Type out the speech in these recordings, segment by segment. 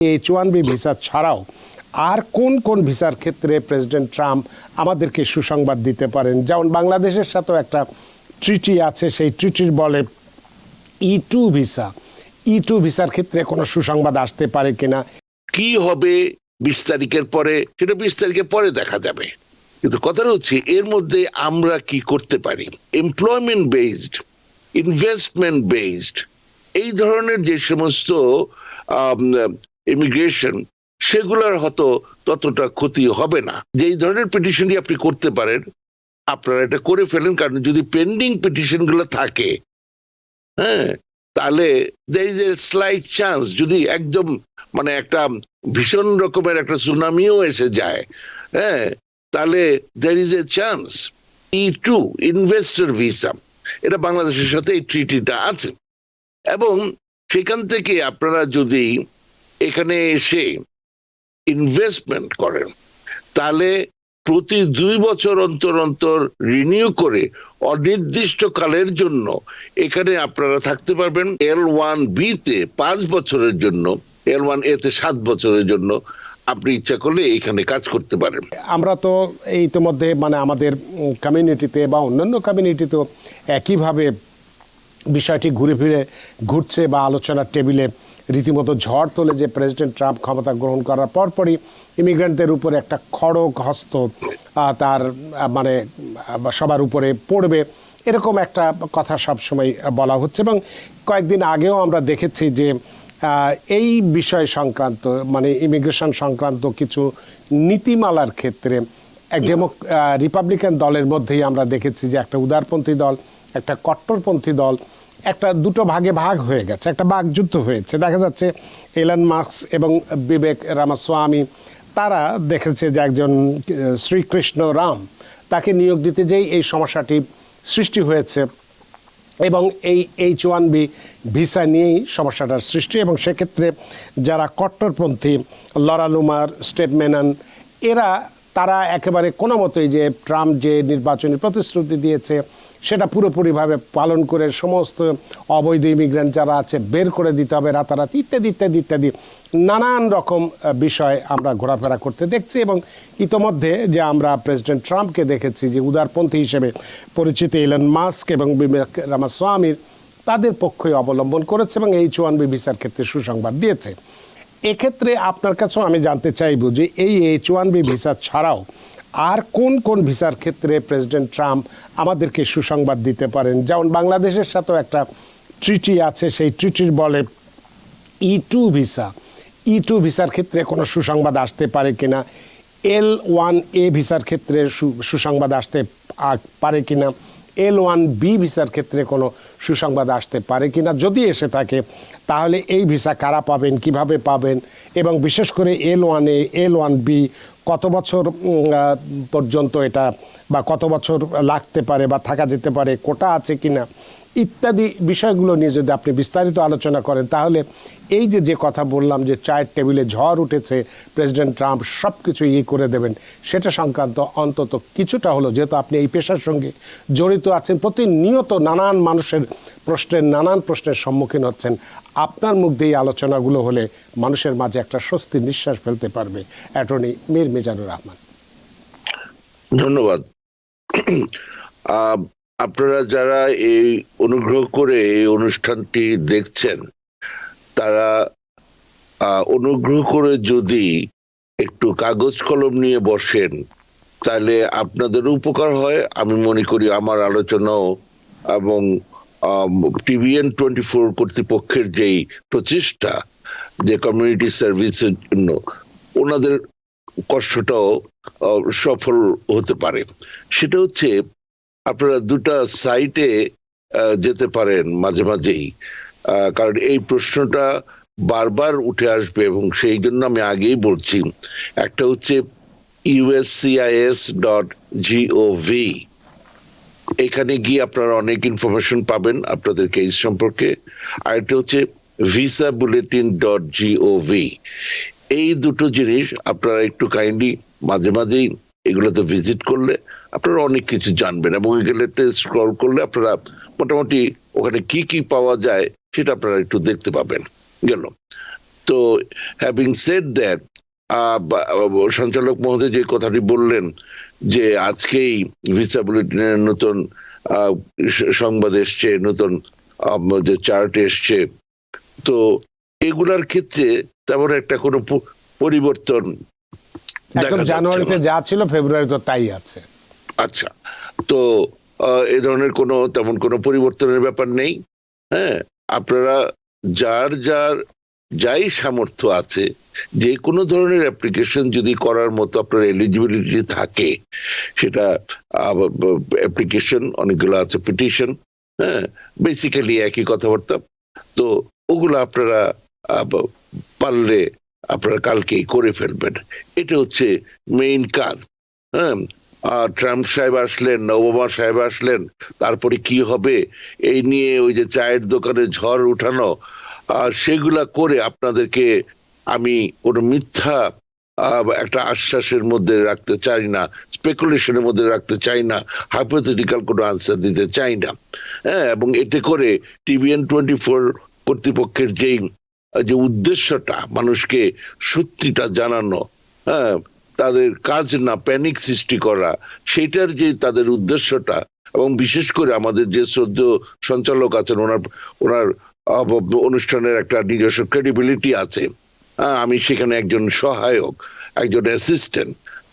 H1B visa ছাড়াও আর কোন কোন ভিসার ক্ষেত্রে প্রেসিডেন্ট ট্রাম্প আমাদেরকে সুসংবাদ দিতে পারেন? যেমন বাংলাদেশের সাথেও একটা ট্রিটি আছে, সেই ট্রিটির বলে E2 ভিসা। E2 ভিসার ক্ষেত্রে কোনো সুসংবাদ আসতে পারে কিনা? কি হবে 20 তারিখের পরে, সেটা 20 তারিখের পরে দেখা যাবে। কিন্তু কথাটা হচ্ছে এর মধ্যে আমরা কি করতে পারি। এমপ্লয়মেন্ট বেসড, ইনভেস্টমেন্ট বেসড, এই ধরনের যে সমস্ত ইমিগ্রেশন, সেগুলোর হয়তো ততটা ক্ষতি হবে না। যেই ধরনের পিটিশনই আপনি করতে পারেন, আপনারা এটা করে ফেলেন। কারণ যদি পেন্ডিং পিটিশন গুলো থাকে, হ্যাঁ, তাহলে there is a slight chance, যদি একদম মানে একটা ভীষণ রকমের একটা সুনামিও এসে যায়, হ্যাঁ, তাহলে there is a chance। E2 investor visa, এটা বাংলাদেশের সাথে এই ট্রিটিটা আছে, এবং সেখান থেকে আপনারা যদি এখানে এসে ইনভেস্টমেন্ট করেন, তাহলে প্রতি 2 বছর অন্তর অন্তর রিনিউ করে অনির্দিষ্ট কালের জন্য এখানে আপনারা থাকতে পারবেন। L1B তে 5 বছরের জন্য, L1A তে 7 বছরের জন্য আপনি ইচ্ছা করলে এখানে কাজ করতে পারেন। আমরা তো ইতিমধ্যে মানে আমাদের কমিউনিটিতে বা অন্যান্য কমিউনিটিতেও একইভাবে বিষয়টি ঘুরে ফিরে ঘুরছে বা আলোচনার টেবিলে রীতিমতো ঝড় তোলে যে প্রেসিডেন্ট ট্রাম্প ক্ষমতা গ্রহণ করার পরপরই ইমিগ্রেন্টদের উপরে একটা খড়গ হস্ত তার মানে সবার উপরে পড়বে, এরকম একটা কথা সবসময় বলা হচ্ছে। এবং কয়েকদিন আগেও আমরা দেখেছি যে এই বিষয় সংক্রান্ত মানে ইমিগ্রেশন সংক্রান্ত কিছু নীতিমালার ক্ষেত্রে রিপাবলিকান দলের মধ্যেই আমরা দেখেছি যে একটা উদারপন্থী দল, একটা কট্টরপন্থী দল, একটা দুটো ভাগে ভাগ হয়ে গেছে, একটা বাকযুদ্ধ হয়েছে। দেখা যাচ্ছে এলন মাস্ক এবং বিবেক রামাস্বামী তারা দেখেছে যে একজন শ্রীকৃষ্ণ রাম তাকে নিয়োগ দিতে যেই এই সমস্যাটি সৃষ্টি হয়েছে, এবং এই H1B ভিসা নিয়েই সমস্যাটার সৃষ্টি। এবং সেক্ষেত্রে যারা কট্টরপন্থী লরা লুমার, স্টেভ মেনন, তারা একেবারে কোনো মতোই যে ট্রাম্প যে নির্বাচনী প্রতিশ্রুতি দিয়েছে সেটা পুরোপুরিভাবে পালন করে সমস্ত অবৈধ ইমিগ্রেন্ট যারা আছে বের করে দিতে হবে রাতারাতি, ইত্যাদি ইত্যাদি ইত্যাদি নানান রকম বিষয় আমরা ঘোরাফেরা করতে দেখছি। এবং ইতোমধ্যে যে আমরা প্রেসিডেন্ট ট্রাম্পকে দেখেছি যে উদারপন্থী হিসেবে পরিচিত এলন মাস্ক এবং বিবেক রামাস্বামীর তাদের পক্ষই অবলম্বন করেছে এবং H1B ভিসার ক্ষেত্রে সুসংবাদ দিয়েছে। এক্ষেত্রে আপনার কাছেও আমি জানতে চাইব যে এই H1B ভিসা ছাড়াও আর কোন কোন ভিসার ক্ষেত্রে প্রেসিডেন্ট ট্রাম্প আমাদেরকে সুসংবাদ দিতে পারেন? যেমন বাংলাদেশের সাথেও একটা ট্রিটি আছে, সেই ট্রিটির বলে E2 ভিসা। E2 ভিসার ক্ষেত্রে কোনো সুসংবাদ আসতে পারে কিনা? L1A ভিসার ক্ষেত্রে সুসংবাদ আসতে পারে কিনা? L1B ভিসার ক্ষেত্রে কোনো সুসংবাদ আসতে পারে কিনা? যদি এসে থাকে তাহলে এই ভিসা কারা পাবেন, কিভাবে পাবেন, এবং বিশেষ করে L1A, L1B কত বছর পর্যন্ত এটা বা কত বছর লাগতে পারে বা থাকা যেতে পারে, কোটা আছে কিনা, ইত্যাদি বিষয়গুলো নিয়ে যদি আপনি বিস্তারিত আলোচনা করেন, তাহলে এই যে কথা বললাম যে চায়ের টেবিলে ঝড় উঠেছে, প্রেসিডেন্ট ট্রাম্প সব কিছু করে দেবেন, সেটা সংক্রান্ত অন্তত কিছুটা হলো, যেহেতু আপনি এই পেশার সঙ্গে জড়িত আছেন, প্রতিনিয়ত নানান মানুষের নানান প্রশ্নের সম্মুখীন হচ্ছেন, আপনার মুখ দিয়ে আলোচনাগুলো হলে মানুষের মাঝে একটা স্বস্তির নিঃশ্বাস ফেলতে পারবে অ্যাটর্নি মীর মিজানুর রহমান। ধন্যবাদ। আপনারা যারা এই অনুগ্রহ করে এই অনুষ্ঠানটি দেখছেন, তারা অনুগ্রহ করে যদি একটু কাগজ কলম নিয়ে বসেন, তাহলে আপনাদের উপকার হয়। আমি মনে করি আমার আলোচনাও এবং TVN24 কর্তৃপক্ষের যেই প্রচেষ্টা যে কমিউনিটি সার্ভিসের জন্য, ওনাদের কষ্টটাও সফল হতে পারে। সেটা হচ্ছে আপনারা দুটা সাইটে যেতে পারেন মাঝে মাঝেই, কারণ এই প্রশ্নটা বারবার উঠে আসবে এবং সেই জন্য আমি আগেই বলছি। একটা হচ্ছে uscis.gov, এখানে গিয়ে আপনারা অনেক ইনফরমেশন পাবেন আপনাদের কেস সম্পর্কে। আর একটা হচ্ছে visabulletin.gov। এই দুটো জিনিস আপনারা একটু কাইন্ডলি মাঝে মাঝেই এগুলোতে ভিজিট করলে আপনারা অনেক কিছু জানবেন, এবং এগুলোতে স্ক্রল করলে আপনারা মোটামুটি ওখানে কি কি পাওয়া যায় সেটা আপনারা একটু দেখতে পাবেন। গেল। তো হ্যাভিং সেড দ্যাট, সঞ্চালক মহোদয় যে কথাটি বললেন যে আজকেই ভিসা বুলেটিনের নতুন সংবাদ এসছে, নতুন যে চার্ট এসছে, তো এগুলার ক্ষেত্রে তেমন একটা কোনো পরিবর্তন একদম দেখা যাচ্ছে জানুয়ারিতে না। যা ছিল ফেব্রুয়ারিতে তাই আছে। আচ্ছা, তো এ ধরনের তেমন কোনো পরিবর্তনের ব্যাপার নেই। হ্যাঁ, আপনারা যার যার যাই সামর্থ্য আছে, যে কোনো ধরনের অ্যাপ্লিকেশন যদি করার মতো আপনার এলিজিবিলিটি থাকে, সেটা অ্যাপ্লিকেশন অনেকগুলো আছে, পিটিশন, হ্যাঁ, বেসিক্যালি একই কথাবার্তা। তো ওগুলো আপনারা পারলে আপনারা কালকেই করে ফেলবেন, এটা হচ্ছে মেইন কাজ। হ্যাঁ, ট্রাম্প সাহেব আসলেন, ওবামা সাহেব আসলেন, তারপরে কি হবে এই নিয়ে ওই যে চায়ের দোকানে ঝড় উঠানো, সেগুলা করে আপনাদেরকে আমি কোনো মিথ্যা একটা আশ্বাসের মধ্যে রাখতে চাই না, স্পেকুলেশনের মধ্যে রাখতে চাই না, হাইপোথেটিক্যাল কোনো আনসার দিতে চাই না। হ্যাঁ, এবং এতে করে TVN24 কর্তৃপক্ষের যে উদ্দেশ্যটা, মানুষকে সত্যিটা জানানো, হ্যাঁ, তাদের কাজ না প্যানিক সৃষ্টি করা, সেটার যে তাদের উদ্দেশ্যটা, এবং বিশেষ করে আমাদের যে শ্রদ্ধেয় সঞ্চালক আছেন, ওনার অনুষ্ঠানের একটা নিজস্ব ক্রেডিবিলিটি আছে। আমি সেখানে একজন সহায়ক, একজন অ্যাসিস্ট্যান্ট,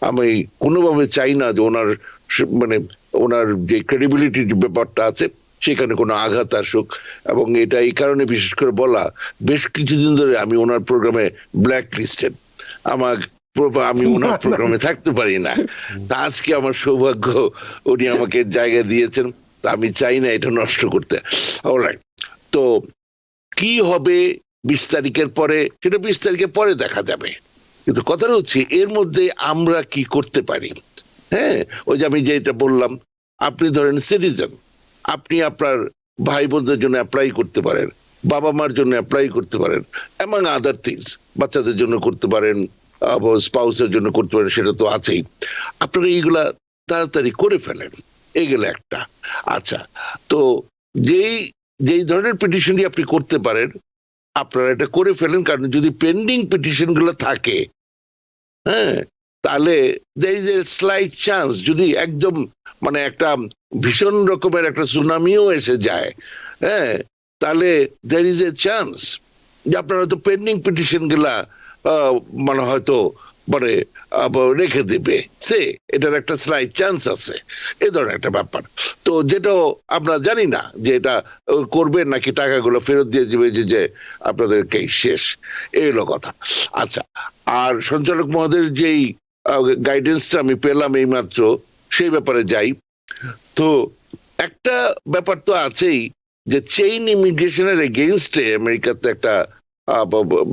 আমি কোনোভাবে চাই না যে ওনার যে ক্রেডিবিলিটির ব্যাপারটা আছে সেখানে কোনো আঘাত আসুক। এবং এটা এই কারণে বিশেষ করে বলা, বেশ কিছুদিন ধরে আমি ওনার প্রোগ্রামে ব্ল্যাক লিস্টেড, আমি ওনার প্রোগ্রামে থাকতে পারি না। তা আজকে আমার সৌভাগ্য, উনি আমাকে জায়গা দিয়েছেন, তা আমি চাই না এটা নষ্ট করতে। অলরাইট, তো কি হবে 20 তারিখের পরে, সেটা 20 তারিখের পরে দেখা যাবে। কিন্তু কথাটা হচ্ছে এর মধ্যে আমরা কি করতে পারি। হ্যাঁ, ওই যে আমি যেটা বললাম, আপনি ধরেন সিটিজেন, আপনি আপনার ভাই বোনদের জন্য অ্যাপ্লাই করতে পারেন, বাবা মার জন্য অ্যাপ্লাই করতে পারেন, এমন আদার থিংস, বাচ্চাদের জন্য করতে পারেন, স্পাউসের জন্য করতে পারেন, সেটা তো আছেই। আপনারা এইগুলা তাড়াতাড়ি করে ফেলেন, এগুলো একটা। আচ্ছা, তো যেই ধরনের পিটিশনই আপনি করতে পারেন, আপনারা এটা করে ফেলেন, কারণ যদি পেন্ডিং পিটিশন গুলো থাকে, হ্যাঁ, তাহলে there is a slight chance, যদি একদম একটা ভীষণ রকমের একটা সুনামিও এসে যায়, হ্যাঁ, তাহলে there is a chance যে আপনারা তো পেন্ডিং পিটিশন গুলা হয়তো রেখে দেবে, এটার একটা স্লাইট চান্স আছে, এ ধরনের একটা ব্যাপার। তো যেটাও আমরা জানি না যে এটা করবেন নাকি টাকাগুলো ফেরত দিয়ে দিবে, যে আপনাদেরকে শেষ, এই হলো কথা। আচ্ছা, আর সঞ্চালক মহোদয়ের যেই গাইডেন্সটা আমি পেলাম এই মাত্র, সেই ব্যাপারে যাই। তো একটা ব্যাপার তো আছেই যে চেইন ইমিগ্রেশনের এগেইনস্টে আমেরিকাতে একটা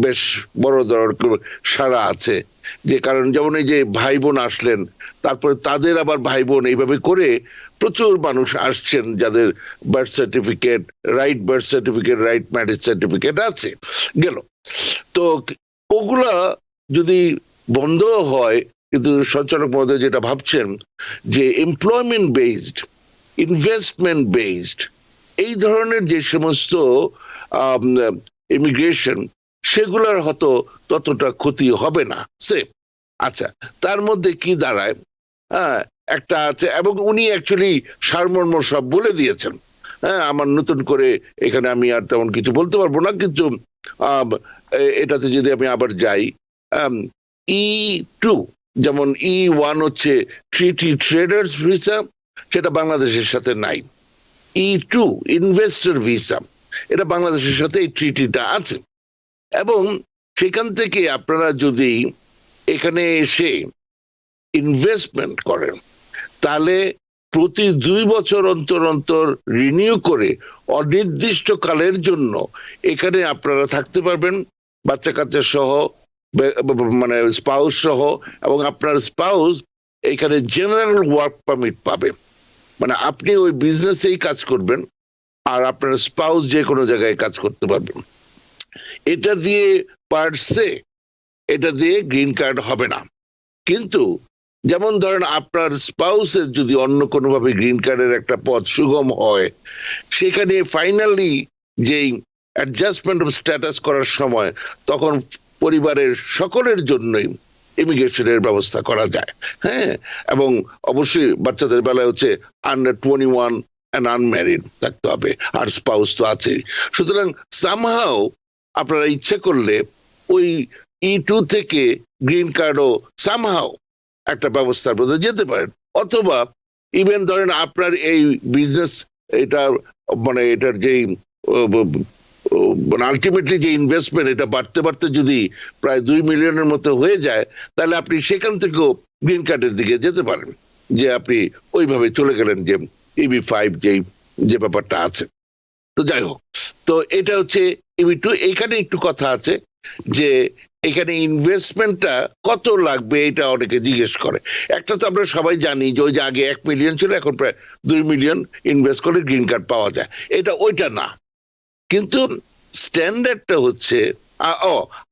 বেশ বড় ধরনের সাড়া আছে। যে কারণ যেমন এই যে ভাই বোন আসলেন, তারপরে তাদের আবার ভাই বোন, এইভাবে করে প্রচুর মানুষ আসছেন যাদের birth certificate, right marriage certificate আছে, গেল। তো ওগুলা যদি বন্ধ হয়, কিন্তু সঞ্চালক মহোদয় যেটা ভাবছেন যে এমপ্লয়মেন্ট বেসড, ইনভেস্টমেন্ট বেসড, এই ধরনের যে সমস্ত ইমিগ্রেশন, সেগুলোর হয়তো ততটা ক্ষতি হবে না। আচ্ছা, তার মধ্যে কি দাঁড়ায়, হ্যাঁ, একটা আছে, এবং উনি অ্যাকচুয়ালি সারমর্ম সব বলে দিয়েছেন। হ্যাঁ, আমার নতুন করে এখানে আমি আর তেমন কিছু বলতে পারবো না, কিন্তু এটাতে যদি আমি আবার যাই, E2, যেমন E1 হচ্ছে ট্রিটি ট্রেডার্স ভিসা, সেটা বাংলাদেশের সাথে নাই। E2 ইনভেস্টর ভিসা, এটা বাংলাদেশের সাথে এই ট্রিটিটা আছে। এবং সেখান থেকে আপনারা যদি এখানে এসে ইনভেস্টমেন্ট করেন, তাহলে প্রতি 2 বছর অন্তর অন্তর রিনিউ করে অনির্দিষ্ট কালের জন্য এখানে আপনারা থাকতে পারবেন, বাচ্চা কাচ্চা সহ, স্পাউস সহ, এবং আপনার স্পাউস এখানে জেনারেল ওয়ার্ক পারমিট পাবে। আপনি ওই বিজনেসেই কাজ করবেন, আর আপনার স্পাউস যে কোনো জায়গায় কাজ করতে পারবেন। এটা দিয়ে পারছে, এটা দিয়ে গ্রিন কার্ড হবে না। কিন্তু যেমন ধরেন আপনার স্পাউসের যদি অন্য কোনোভাবে গ্রিন কার্ডের একটা পথ সুগম হয়, সেখানে ফাইনালি যেই অ্যাডজাস্টমেন্ট অফ স্ট্যাটাস করার সময় তখন পরিবারের সকলের জন্যই ইমিগ্রেশনের ব্যবস্থা করা যায়। হ্যাঁ, এবং অবশ্যই বাচ্চাদের বেলায় হচ্ছে আন্ডার 21 অ্যান্ড আনম্যারিড থাকতে হবে, আর স্পাউস তো আছেই। সুতরাং সামহাও আপনারা ইচ্ছে করলে ওই E2 থেকে গ্রিন কার্ডও সামহাও একটা ব্যবস্থার মধ্যে যেতে পারেন, অথবা ইভেন ধরেন আপনার এই বিজনেস এটা মানে এটার যেই মানে আলটিমেটলি যে ইনভেস্টমেন্ট এটা বাড়তে বাড়তে যদি প্রায় 2 মিলিয়নের মতো হয়ে যায়, তাহলে আপনি সেখান থেকেও গ্রিন কার্ডের দিকে যেতে পারেন, যে আপনি ওইভাবে চলে গেলেন যে EB5 যে ব্যাপারটা আছে। তো যাই হোক, তো এটা হচ্ছে EB2। এইখানে একটু কথা আছে যে এখানে ইনভেস্টমেন্টটা কত লাগবে, এটা অনেকে জিজ্ঞেস করে। একটা তো আমরা সবাই জানি যে ওই যে আগে 1 মিলিয়ন ছিল, এখন প্রায় 2 মিলিয়ন ইনভেস্ট করলে গ্রিন কার্ড পাওয়া যায়। এটা ওইটা না, কিন্তু স্ট্যান্ডার্ডটা হচ্ছে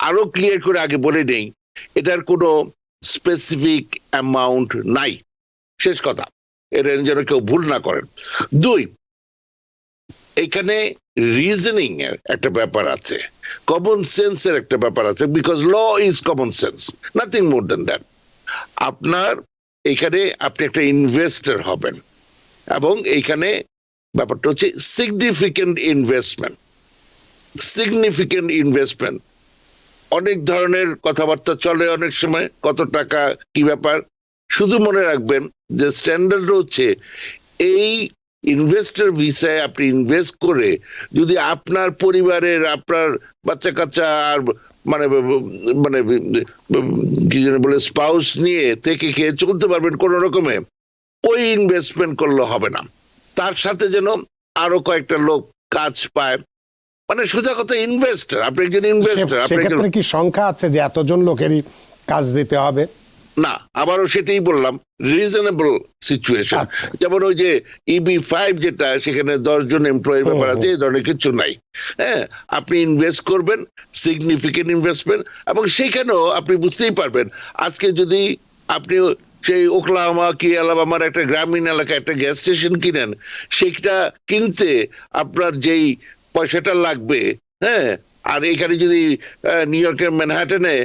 আরো ক্লিয়ার করে আগে বলে নেই, এটার কোনো স্পেসিফিক অ্যামাউন্ট নাই, শেষ কথা, এটা যেন কেউ ভুল না করেন। 2, এখানে রিজনিং এর একটা ব্যাপার আছে, কমন সেন্সের একটা ব্যাপার আছে, because law is common sense, nothing more than that. আপনার এখানে আপনি একটা ইনভেস্টর হবেন, এবং এইখানে ব্যাপারটা হচ্ছে সিগনিফিকেন্ট ইনভেস্টমেন্ট। সিগনিফিকেন্ট ইনভেস্টমেন্ট, অনেক ধরনের কথাবার্তা চলে অনেক সময়, কত টাকা কি ব্যাপার। শুধু মনে রাখবেন যে স্ট্যান্ডার্ড হচ্ছে এই ইনভেস্টর ভিসায় আপনি ইনভেস্ট করে যদি আপনার পরিবারের, আপনার বাচ্চা কাচ্চা আর মানে মানে কি যেন বলে স্পাউস নিয়ে থেকে খেয়ে চলতে পারবেন কোন রকমে, ওই ইনভেস্টমেন্ট করলে হবে না। তার সাথে যেন আরো কয়েকটা লোক কাজ পায়, মানে সোজা কথা ইনভেস্টর, আপনি একজন ইনভেস্টর। সেক্ষেত্রে কি সংখ্যা আছে যে এতজন লোকেরই কাজ দিতে হবে? না, আবারও সেটাই বললাম, রিজনেবল সিচুয়েশন। যেমন ওই যে EB5 যেটা, সেখানে 10 জন এমপ্লয়ির ব্যাপার আছে, এই ধরনের কিছু নাই। হ্যাঁ, আপনি ইনভেস্ট করবেন, সিগনিফিকেন্ট ইনভেস্টমেন্ট, এবং সেখানেও আপনি বুঝতেই পারবেন, আজকে যদি আপনি সেই ওকলাহোমা কি আলাবামার একটা গ্রামীণ এলাকায় একটা গ্যাস স্টেশন কিনেন, সেটা কিনতে আপনার যেই পয়সাটা লাগবে, হ্যাঁ, আর এখানে যদি নিউ ইয়র্কের ম্যানহাটনে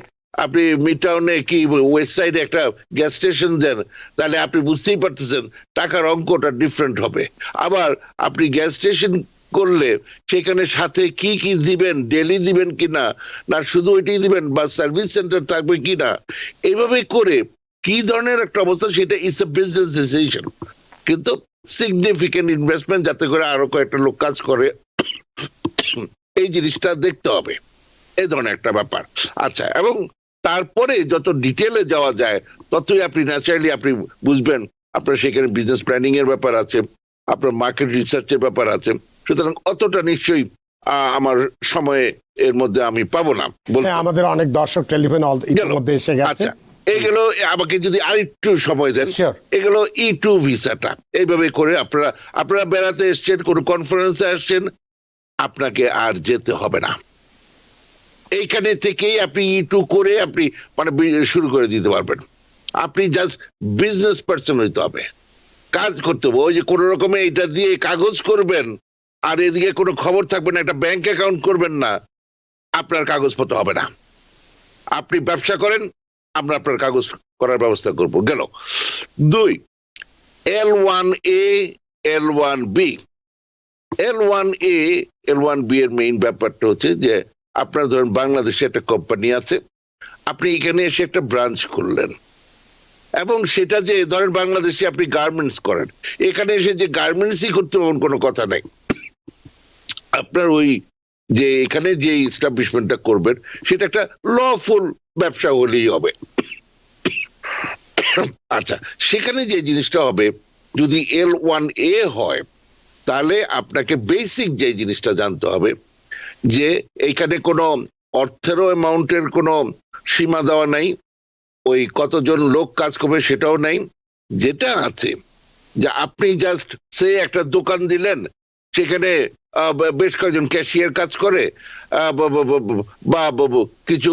আপনি মিড টাউনে কি ওয়েস্ট সাইডে একটা গ্যাস স্টেশন দেন, তাহলে আপনি বুঝতেই পারতেছেন টাকার অঙ্কটা ডিফারেন্ট হবে। আবার আপনি গ্যাস স্টেশন করলে সেখানে সাথে কি কি দিবেন, ডেলি দিবেন কিনা, না শুধু ওইটাই দিবেন, বা সার্ভিস সেন্টার থাকবে কিনা, এইভাবে করে কি ধরনের একটা অবস্থা, সেটা ইটস এ বিজনেস ডিসিশন। কিন্তু সিগনিফিকেন্ট ইনভেস্টমেন্ট, যাতে করে আরো কয়েকটা লোক কাজ করে, এই জিনিসটা দেখতে হবে, এই ধরনের একটা ব্যাপার। আচ্ছা, এবং তারপরে যত ডিটেলে যাওয়া যায় ততই আপনি ন্যাচারালি আপনি বুঝবেন আপনার সেখানে বিজনেস প্ল্যানিং এর ব্যাপার আছে, আপনার মার্কেট রিসার্চের ব্যাপার আছে। সুতরাং অতটা নিশ্চয়ই আমার সময়ে এর মধ্যে আমি পাবো না বলতে। আমাদের অনেক দর্শক টেলিফোন ইতিমধ্যে এসে গেছে। আচ্ছা, এগুলো আমাকে যদি আরেকটু সময় দেন, এগুলো E2 ভিসাটা এইভাবে করে আপনারা বেড়াতে এসছেন, কোনো কনফারেন্সে আসছেন, আপনাকে আর যেতে হবে না, এইখানে থেকেই আপনি E2 করে আপনি মানে শুরু করে দিতে পারবেন। আপনি জাস্ট বিজনেস পারসন হইতে হবে, কাজ করতে হবে। ওই যে কোন রকমে এটা দিয়ে কাগজ করবেন আর এদিকে কোনো খবর থাকবে না, একটা ব্যাংক অ্যাকাউন্ট করবেন না, আপনার কাগজপত্র হবে না। আপনি ব্যবসা করেন, আমরা আপনার কাগজ করার ব্যবস্থা করব। গেল 2, L1A L1B। L1A L1B এর মেইন ব্যাপারটা হচ্ছে যে আপনার ধরেন বাংলাদেশে একটা কোম্পানি আছে, আপনি এখানে এসে একটা ব্রাঞ্চ খুললেন, এবং সেটা যে ধরেন বাংলাদেশে আপনি গার্মেন্টস করেন, এখানে এসে যে গার্মেন্টসই করতে পারবেন কোনো কথা নাই। আপনার ওই যে এখানে যে এস্টাবলিশমেন্টটা করবেন সেটা একটা লফুল ব্যবসা হলেই হবে। আচ্ছা, সেখানে যে জিনিসটা হবে, যদি L1A হয়, তাহলে আপনাকে বেসিক যে জিনিসটা জানতে হবে যে এইখানে কোনো অর্থেরও অ্যামাউন্টের কোনো সীমা দেওয়া নাই, ওই কতজন লোক কাজ করবে সেটাও নাই। যেটা আছে যে আপনি জাস্ট সে একটা দোকান দিলেন, সেখানে বেশ কয়েকজন ক্যাশিয়ার কাজ করে, বা কিছু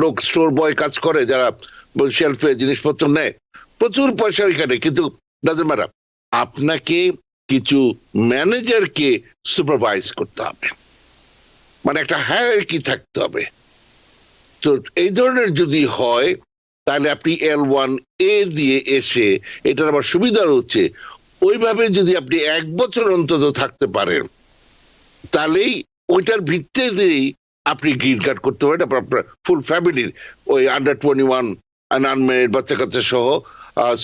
লোক স্টোর বয় কাজ করে, যারা শেলফে জিনিসপত্র নেয়, প্রচুর পয়সা ওইখানে, কিন্তু ডাজন্ট ম্যাটার, আপনাকে কিছু ম্যানেজারকে সুপারভাইজ করতে হবে। মানে একটা হায়ারার্কি থাকতে হবে। তো এই ধরনের যদি হয় তাহলে আপনি L1A দিয়ে এসে, এটার আবার সুবিধা হচ্ছে ওইভাবে যদি আপনি 1 বছর অন্তত থাকতে পারেন তাহলেই ওইটার ভিত্তিতেই আপনি গ্রিন কার্ড করতে পারেন। আপনার ফুল ফ্যামিলির ওই আন্ডার 21 আনম্যারিড বাচ্চা কাচ্চা সহ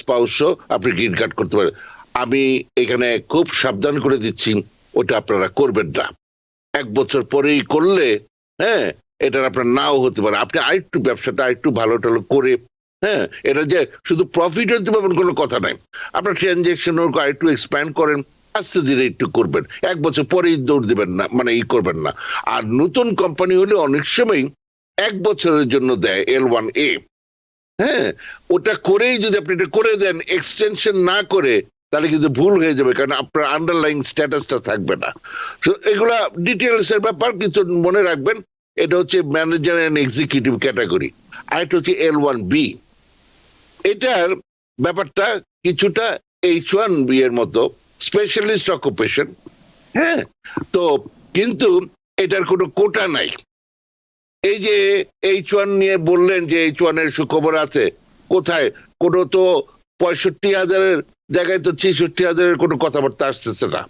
স্পাউস সহ আপনি গ্রিন কার্ড করতে পারেন। আমি এখানে খুব সাবধান করে দিচ্ছি, ওটা আপনারা করবেন না। 1 বছর পরেই করলে হ্যাঁ এটার আপনার নাও হতে পারে। আপনি আরেকটু ব্যবসাটা আরেকটু ভালো টালো করে, হ্যাঁ এটা যে শুধু প্রফিট হতে পারবেন কোনো কথা নাই, আপনার ট্রানজেকশন আরেকটু এক্সপ্যান্ড করেন, আস্তে ধীরে একটু করবেন, 1 বছর পরেই দৌড় দিবেন না, মানে করবেন না। আর নতুন কোম্পানি হলে অনেক সময় 1 বছরের জন্য দেয় L1A, হ্যাঁ ওটা করেই যদি আপনি এটা করে দেন এক্সটেনশন না করে, তাহলে কিন্তু ভুল হয়ে যাবে, কারণ আপনার আন্ডারলাইং স্ট্যাটাসটা থাকবে না। তো এগুলা ডিটেলস এর ব্যাপার, কিন্তু মনে রাখবেন এটা হচ্ছে ম্যানেজার এন্ড এক্সিকিউটিভ ক্যাটাগরি। আর এটা হচ্ছে L1B। এটার ব্যাপারটা কিছুটা H1B এর মতো, স্পেশালিস্ট অকুপেশন, হ্যাঁ তো কিন্তু এটার কোনো কোটা নাই। এই যে H1 নিয়ে বললেন যে H1 এর সুখবর আছে, কোথায়? কোনো তো 65,000-এর জায়গায় তো 66,000-এর কোনো কথাবার্তা আসতেছে না।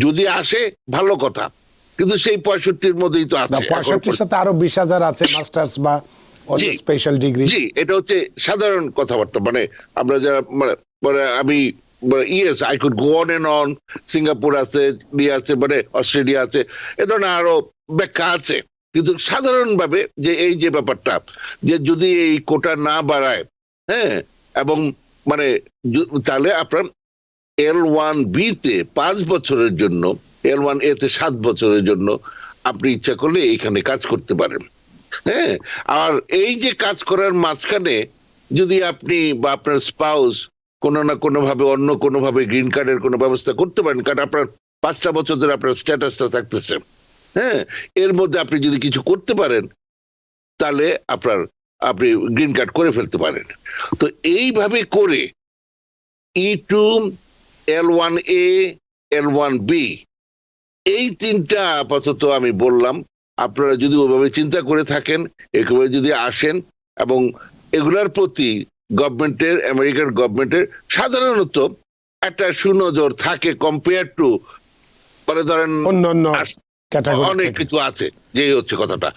যদি আসে ভালো কথা, কিন্তু সেই 65-র মধ্যেই তো আছে। 65-র সাথে আরো 20,000 আছে মাস্টার্স বা অন্য স্পেশাল ডিগ্রি। জি, এটা হচ্ছে সাধারণ কথাবার্তা। মানে আমরা যারা মানে আমি yes I could go on and on, Singapore আছে, আছে, মানে অস্ট্রেলিয়া আছে, এ ধরনের আরো ব্যাখ্যা আছে। কিন্তু সাধারণভাবে যে এই যে ব্যাপারটা, যে যদি এই কোটা না বাড়ায়, হ্যাঁ এবং মানে তাহলে আপনার L1B তে 5 বছরের জন্য, L1A তে 7 বছরের জন্য আপনি ইচ্ছা করলে এইখানে কাজ করতে পারেন। হ্যাঁ আর এই যে কাজ করার মাঝখানে যদি আপনি বা আপনার স্পাউস কোনো না কোনো ভাবে অন্য কোনো ভাবে গ্রিন কার্ডের কোনো ব্যবস্থা করতে পারেন, কারণ আপনার 5টা বছর ধরে আপনার স্ট্যাটাসটা থাকতেছে, হ্যাঁ এর মধ্যে আপনি যদি কিছু করতে পারেন তাহলে আপনি গ্রিন কার্ড করে ফেলতে পারেন। তো এইভাবে করে E2, L1A, L1B এই 3টা আপাতত আমি বললাম। আপনারা যদি ওইভাবে চিন্তা করে থাকেন, এভাবে যদি আসেন, এবং এগুলার প্রতি গভর্নমেন্টের, আমেরিকান গভর্নমেন্টের সাধারণত একটা সুনজর থাকে কম্পেয়ার টু, মানে ধরেন অন্যান্য অনেক কিছু আছে, যেই হচ্ছে কথাটা।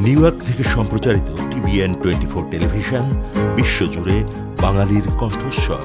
নিউ ইয়র্ক থেকে সম্প্রচারিত TVN 24 টেলিভিশন, বিশ্বজুড়ে বাঙালির কণ্ঠস্বর।